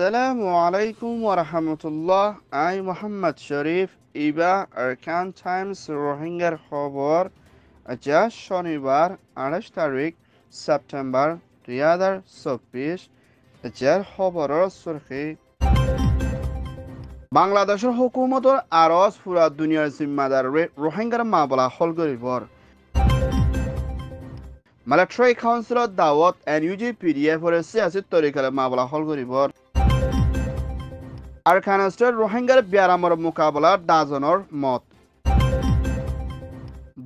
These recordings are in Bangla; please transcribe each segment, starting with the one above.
Assalamu alaikum wa rahmatullah. I Muhammad Sharif Iba Arkan Times Rohingya খবর আজ শনিবার 28 তারিখ সেপ্টেম্বর 2024 এর খবরের সুরখি বাংলাদেশের হুকুমতৰ আৰজ পুৰা দুনিয়াৰ জিম্মাদাৰ রোহিঙ্গার মামলা হল গরিবর মিলিটারি কাউন্সিলত দাওয়াত NUG PDF এর সিয়াসি তরিকালে মামলা হল গরিবর আরকানস্টের রোহিঙ্গার বিয়ারামর মোকাবেলার দাজনের মত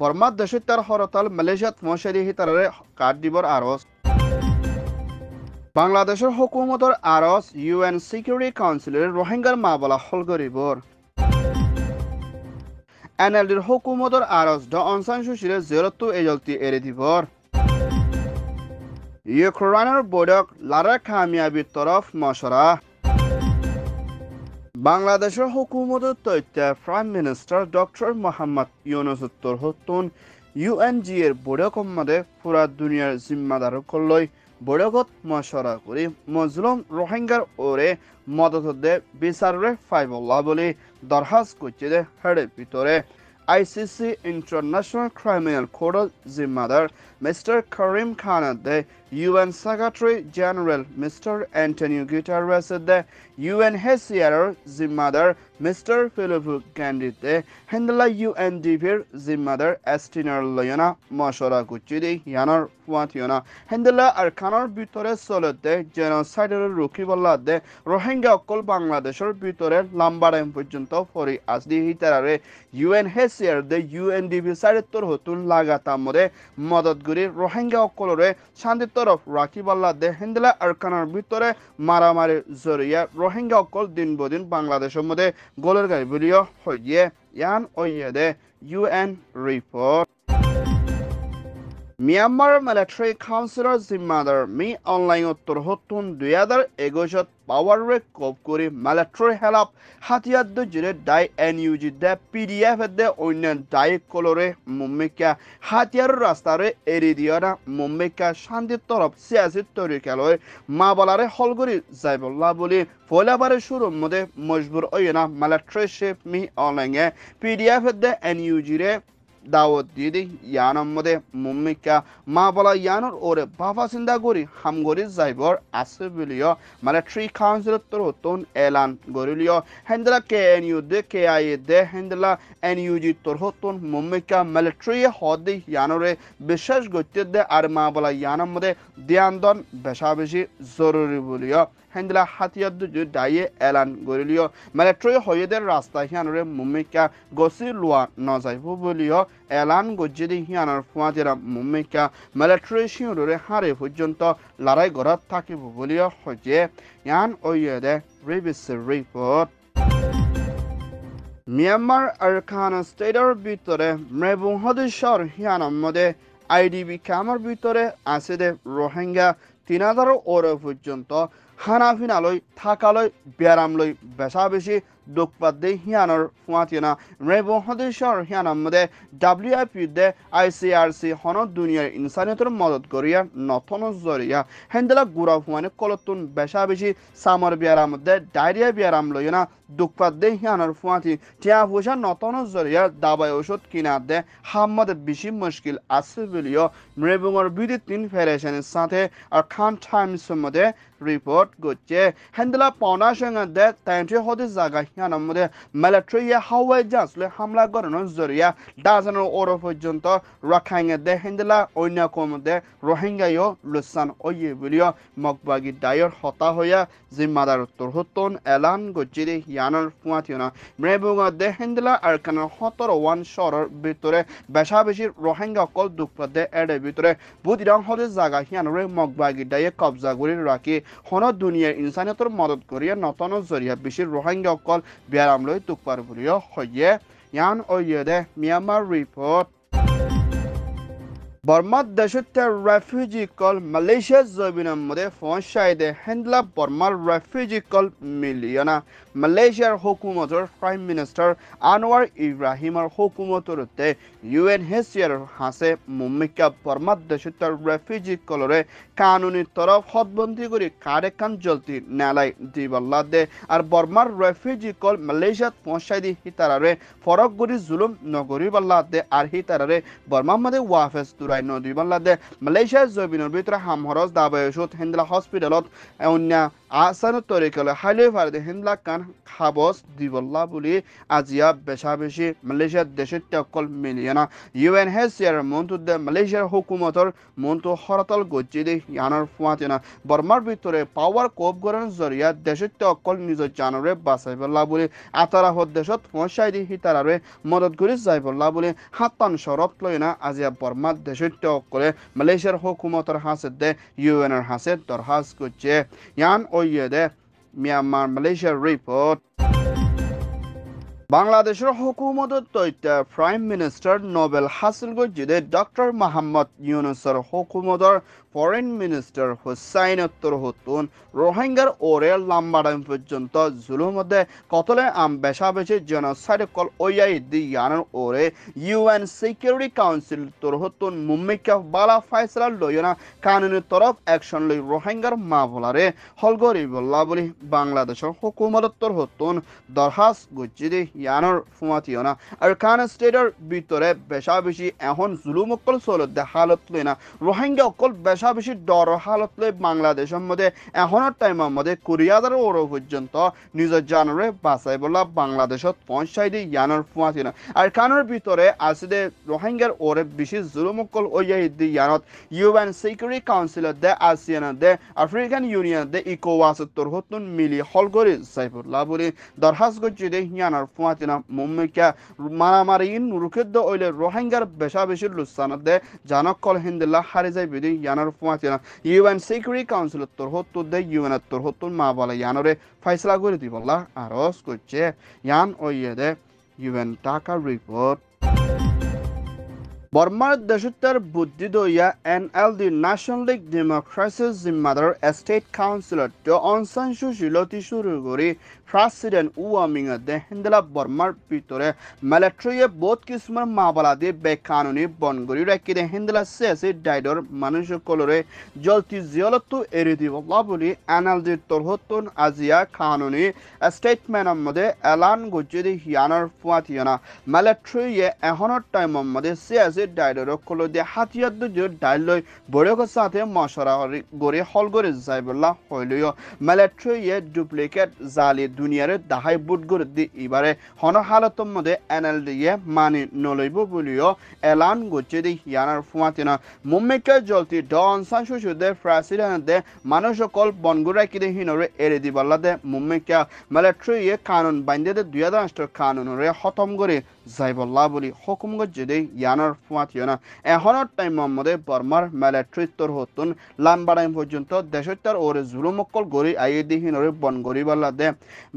বর্মার দেশে তার হরতাল মালয়েশিয়াত মশারি হিতারে কাট দিবর আরজ বাংলাদেশের হুকুমতের আরজ UN সিকিউরিটি কাউন্সিলের রোহিঙ্গার মামলা হল গরিবর NLDর হুকুমতের আরজ ড অং সান সু চির জেরত্ব এজলতি এরে দিবর ইউক্রেনের বৈঠক লারা কামিয়াবির তরফ মশরা বাংলাদেশের হুকুমতের তথ্য prime minister doctor Mohammad Yunus উত্তর হতুন UNG এর বৈঠক মধ্যে পুরা দুনিয়ার জিম্মাদার করলই বৈঠকত মশরা করে মজলুম রোহিঙ্গার ওরে মদত দে বিচারে ফাইবল্লাহ বলে দরখাস্ত করছে হেডে ভিতরে ICC International Criminal Court জিম্মাদার মিস্টার করিম খান দে UN Secretary General Mr. Antonio Guterres দে UNHCR জিম্মাদার মিস্টার ফিলিপো গ্যান্ডি দে হেন্ডলা UNDP জিম্মাদার এস্টিনার লয়না মশরা করছে ইয়ানোর ফুয়াতিয়না হেন্ডলা আর খানোর ভিতরে চলতে জেনোসাইডের রুকিবল্লা দে রোহিঙ্গা অকল বাংলাদেশের ভিতরে লম্বা টাইম পর্যন্ত ফরি আসদি হিতারে UNHCR দে UNDP সাইডের হতুন লাগাতার মধ্যে মদত করি রোহিঙ্গা অকলরে শান্তি তরফ রাখিবল্লা দে হেন্ডলা আর খানোর ভিতরে মারামারি জরিয়া রোহিঙ্গা অকল দিন বদিন বাংলাদেশের মধ্যে গোলের গাই বলিও হইয়ে ইয়ান ওইয়ে দে UN রিপোর্ট মিয়ানমার মিলিটারি কাউন্সিলৰ জিম্মাদাৰ মি অনলাইন উত্তৰ হতুন 2021 পাৱাৰে কপ কৰি মিলিটাৰি হেল্প হাতিয়াৰ দজৰে ডাই NUG দে PDF দে অন্য ডাই কলৰে মুম্মিকা হাতিয়াৰ ৰাস্তাৰে এৰি দিয়াৰ মুম্মিকা শান্তি তৰফ সিয়াসী তৰিকালৈ মাবলাৰে হলগৰি যাইবল্লা বুলি ফলাবাৰে শুরু মধ্যে মজবুর ওয়না মিলিটারি শেপ মি অনলাইনে PDF দে NUG রে দাওয়াত দিয়ে ইয়ানোর মধ্যে মুম্মিকা মা বলা ইয়ানোর ওরে বাবা চিন্তা করি হামগরি যাইবর আছে বুলিও মিলিটারি কাউন্সিলত তরহতুন এলান গরিলিও হেন্ডলা KNU দে KIA দে হেন্ডলা NUG তরহতুন মুম্মিকা মিলিটারি হদে ইয়ানোরে বিশ্বাস গত্যে দে আর মা বলা ইয়ানোর মধ্যে ধ্যানদন বেশা বেশি জরুরি বুলিও হেন্ডলা হাতিয়ার দুজু ডাইয়ে এলান গরিলিও মিলিটারি হয়েদের রাস্তা হিয়ানোরে মুম্মিকা গছি লোয়া নজাইব বুলিও এলান গজ্জেদি হিয়ানোর ফুয়াতেরা মুম্মিকা মিলিটারি সিঁড়রে হারে পর্যন্ত লড়াই ঘরত থাকিব বুলিও হজে ইয়ান ওইয়েদে রিবিসের রিপোর্ট মিয়ানমার আরকান স্টেটের ভিতরে মেবুং হদেশ্বর হিয়ানোর মধ্যে IDP ক্যাম্পের ভিতরে আছে দে রোহিঙ্গা 3000 ওরে পর্যন্ত হানাফিনালৈ থাকালৈ ব্যারামলৈ বেশা বেশি দুঃখপাদ্দে হিয়ানোর ফুয়াতিনা রেবো হদেশ্বর হিয়ানোর মধ্যে WIP দে ICRC হন দুনিয়ার ইনসানিয়তের মদত করিয়া নথন জরিয়া হেন্ডেলা গুড়া ফুয়ানে কলতুন বেশা বেশি সামর বিয়ারাম দে ডায়রিয়া বিয়ারাম লইনা দুঃখপাদ্দে হিয়ানোর ফুয়াতি টিয়া পয়সা নথন জরিয়া দাবাই ওষুধ কিনা দে হাম্মদ বেশি মুশকিল আছে বলিও রেবুঙর বিদ্যুৎ ফেডারেশনের সাথে আর খান টাইমসের মধ্যে রিপোর্ট করছে হেন্ডেলা পাওনা সঙ্গে দে তাইন্টে হদে জায়গা হিয়ানোর মধ্যে মিলিটারি হাওয়াই জাহাজলে হামলা করানোর জরিয়া ডাজনের ওর পর্যন্ত রাখাইনে দে হেন্ডেলা অন্য কমদে রোহিঙ্গাইও লুসান ওয়ে বলিও মকবাগি ডায়র হতা হইয়া জিম্মাদার উত্তর হতন এলান গজ্জিরে হিয়ানোর ফুয়াতিওনা মেবুঙা দে হেন্ডেলা আর কানের 17 শহরের ভিতরে বেশা বেশি রোহিঙ্গা অকল দুঃখপাদ্দে এর ভিতরে বুদিরাং হদে জায়গা হিয়ানোরে মকবাগি ডায়ে কবজা করে রাখি হন দুনিয়ার ইনসানিয়তের মদত করিয়া নতন জরিয়া বেশি রোহিঙ্গা অকল বিয়ারামলৈ তুকপার বুলিও হইয়ে ইয়ান ওইয়েদে মিয়ানমার রিপোর্ট বর্মার দেশতে রেফিউজি কল মালয়েশিয়া জবিনের মধ্যে পৌঁছায় দে হেন্ডলা বর্মার রেফিউজি কল মিলিয়না মালয়েছিয়ার হুকুমতৰ প্ৰাইম মিনিষ্টাৰ আনোয়ার ইব্রাহিমৰ হুকুমতৰতে UNHCR হাসে মুম্মিকা বর্মার দেশত্বর রেফিউজি কলরে কানুনি তরফ হদবন্দি করে কারেকান জলতি নেলাই দিবল্লা দে আর বর্মার রেফিউজি কল মালয়েশিয়াত পৌঁছাই দি হিতারারে ফরক গরি জুলুম নগরী বাল্লা দে আর হিতারারে বর্মার মধ্যে ওয়াফেস দুরাই নদী বাল্লা দে মালয়েশিয়ার জবিনের ভিতরে হামহরস দাবায়সুত হেন্দলা হসপিটালত অন্য আসান তরিকলে হাইলে ফারদে হেন্দলা কান খাবস দিবল্লা বলি আজিয়া বেশা বেশি মালয়েশিয়ার দেশের অকল মিলিয়না UNHCR মন্তুদে মালয়েশিয়ার হুকুমতর মন্তু হরতাল গজ্জিদে ইয়ানোর ফুয়াতিনা বর্মার ভিতরে পাওয়ার কোপ গরন জরিয়া দেশের অকল নিজ জানরে বাঁচাইবল্লা বলি আতারা হদ দেশত পৌঁছাই দি হিতারারে মদত করি যাইবল্লা বলি হাতান শরত লইনা আজিয়া বর্মার দেশের অকলে মালয়েশিয়ার হুকুমতর হাসে দে UNর হাসে দরহাস করছে ইয়ান ওইয়ে দে মিয়ানমার মালয়েশিয়ার রিপোর্ট বাংলাদেশের হুকুমতত তৈতে প্রাইম মিনিস্টার নোবেল হাসিল গজ্জিদে ডক্টর মোহাম্মদ ইউনুসের হুকুমতর ফরেন মিনিস্টার হুসাইন তরহতুন রোহিঙ্গার ওরে লাম্বাডাম পর্যন্ত জুলুমধ্যে কতলে বেশা বেশি জেনোসাইড কল ওয়াই দি ইয়ানের ওরে UN সিকিউরিটি কাউন্সিল তরহতুন মুম্মিকা বালা ফাইসলা লয়না কানুনি তরফ অ্যাকশন লই রোহিঙ্গার মামলারে হলগরি বল্লা বলি বাংলাদেশের হুকুমতত তরহতুন দরহাস গজ্জিদে ইয়ানোর ফুমাতিয়না আর কান স্টেটের ভিতরে বেশা বেশি এখন জুলুম অকল চলতে হালত লইনা রোহিঙ্গা অকল বেশা বেশি ডর হালত লই বাংলাদেশের মধ্যে এখনের টাইমের মধ্যে 20,000 ওরো পর্যন্ত নিজের জানরে বাঁচাই বলা বাংলাদেশত পৌঁছাই দি ইয়ানোর ফুমাতিয়না আর কানের ভিতরে আসিদে রোহিঙ্গার ওরে বেশি জুলুম অকল ওয়াই দি ইয়ানত UN সিকিউরিটি কাউন্সিলত দে আসিয়ান দে আফ্রিকান ইউনিয়ন দে ইকোওয়াস তরহতুন মিলি হলগরি সাইফুল্লাহ বলি দরহাস গজ্জিদে ইয়ানোর ফুমাতিনা মুম্মিকা মারামারিন রুখেদ্দ ওইলে রোহিঙ্গার বেশা বেশি লুসানত দে জানক কল হিন্দিল্লাহ হারি যাই বিদি ইয়ানোর ফুমাতিনা UN সিকিউরিটি কাউন্সিল তরহতুন দে UN তরহতুন মা বলে ইয়ানোরে ফাইসলা করে দিবল্লা আরস করছে ইয়ান ওইয়ে দে UN টাকা রিপোর্ট বর্মার দেশত্বের বুদ্ধি দইয়া NLD ন্যাশনাল লিগ ডেমোক্রেসির জিম্মাদার স্টেট কাউন্সিলর অং সান সু চি লতি শুরু করে প্রেসিডেন্ট ওয়ামিং দে হিন্দলা বর্মার ভিতরে মিলিটারিয়ে বহুত কিসমের মামলা দিয়ে বেকানুনি বনগরি রাখি দে হিন্দলা সিয়াসি ডাইডর মানুষ কলরে জলতি জিয়লত এরি দিবল্লা বলি NLD তরহতুন আজিয়া কানুনি স্টেটমেন্টের মধ্যে এলান গজ্জি দি হিয়ানোর ফুয়াতিয়না মিলিটারিয়ে এখনের টাইমের মধ্যে সিয়াসি ডাইডর কল দিয়ে হাতিয়ার দুজোর ডাইলই বড়ক সাথে মশরা গড়ে হল গড়ে যাইবল্লা হইলেও মিলিটারিয়ে ডুপ্লিকেট জালি দুনিয়ারে দাহাই বুট গড়ে দি এবারে হন হালতর মধ্যে NLD মানি নলইব বলিও এলান গজ্জি দি হিয়ানোর ফুয়াতিয়না মুম্মিকা জলতি অং সান সু চি দে প্রেসিডেন্ট দে মানুষ সকল বনগুড়া কিদে হিনরে এরে দিবল্লা দে মুম্মিকা মিলিটারিয়ে কানুন বাইন্দে দে 2008 কানুনরে খতম করে যাইবল্লা বলি হুকুম গজ্জি দে ইয়ানোর ফুয়াতিয়না এখনের টাইমের মধ্যে বর্মার মিলিটারি তরহতুন লাম্বাডাইম পর্যন্ত দেশত্বর ওরে জুলুমকল গড়ি আইয়ে দি হিনরে বন গড়ি বল্লা দে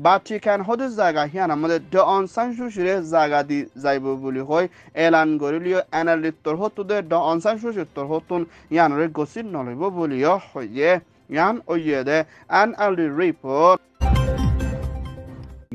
বাচ্চি খান হদে জায়গা হিয়ান আমাদের অং সান সু চিরে জায়গা দি যাইব বলি হয় এলান গড়িলিও NLD তরহতুন দে অং সান সু চির তরহতুন ইয়ানরে গসির নলইব বলিও হইয়ে ইয়ান ওইয়ে দে NLD রিপোর্ট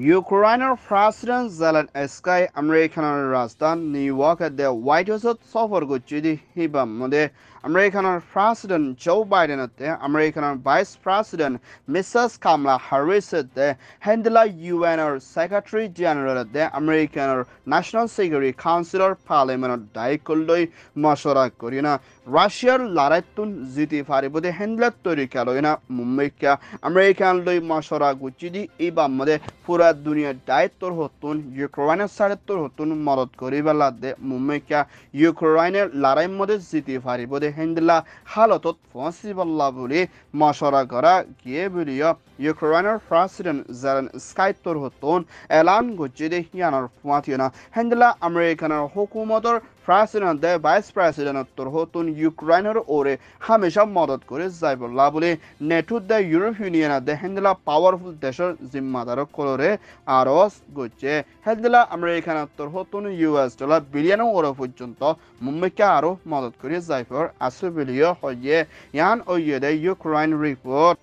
ইউক্রেনের প্রেসিডেন্ট জেলেনস্কি আমেরিকানের রাজধানী নিউ ইয়র্কের দে হোয়াইট হাউসত সফর করছে দি হিবাম মধ্যে আমেরিকানের প্রেসিডেন্ট জো বাইডেনতে আমেরিকানের ভাইস প্রেসিডেন্ট মিসেস কামলা হ্যারিসতে হেন্ডলা UNর সেক্রেটারি জেনারেল দে আমেরিকানের ন্যাশনাল সিকিউরিটি কাউন্সিলর পার্লামেন্টত দায়িত্ব লৈ মশরা করি না রাশিয়ার লড়াইতুন জিতি পারিব দে হেন্ডলার তরিকা লই না মুম্বাইকা আমেরিকান লৈ মশরা গুচি দি ইবাম মধ্যে পুরা দুনিয়ার দায়িত্বর হতুন ইউক্রেনের সাড়েত্তর হতুন মদত করিবেলা দে মুম্বাইকা ইউক্রেনের লড়াইয়ের মধ্যে জিতি পারিব দে হেন্ডলা হালতত পৌঁছিবল্লা বলি মশরা করা গিয়ে বলিও ইউক্রেনের প্রেসিডেন্ট জেলেনস্কি তরহতুন এলান গজ্জি দে ইয়ানোর ফুয়াতিয়না হেন্ডলা আমেরিকানের হুকুমতর প্রেসিডেন্ট দে ভাইস প্রেসিডেন্ট তরহতুন ইউক্রেনের ওরে হামেশা মদত করে যাইবল্লা বলি নেটো দে ইউরোপ ইউনিয়ন দে হেন্ডলা পাওয়ারফুল দেশের জিম্মাদার কলরে আরস গজ্জে হেন্ডলা আমেরিকানের তরহতুন $US বিলিয়ন ওরে পর্যন্ত মুম্বাইকে আরো মদত করে যাইবর আসে বলিও হইয়ে ইয়ান ওইয়ে দে Ukraine report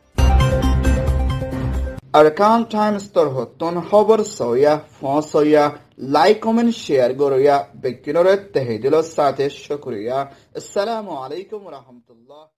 Arkan Times tor hoton খবর soya phone soya like comment share গরয়া বেকিনরে তেহেদিল সাথে শুকরিয়া আসসালামু আলাইকুম ওয়া রাহমাতুল্লাহ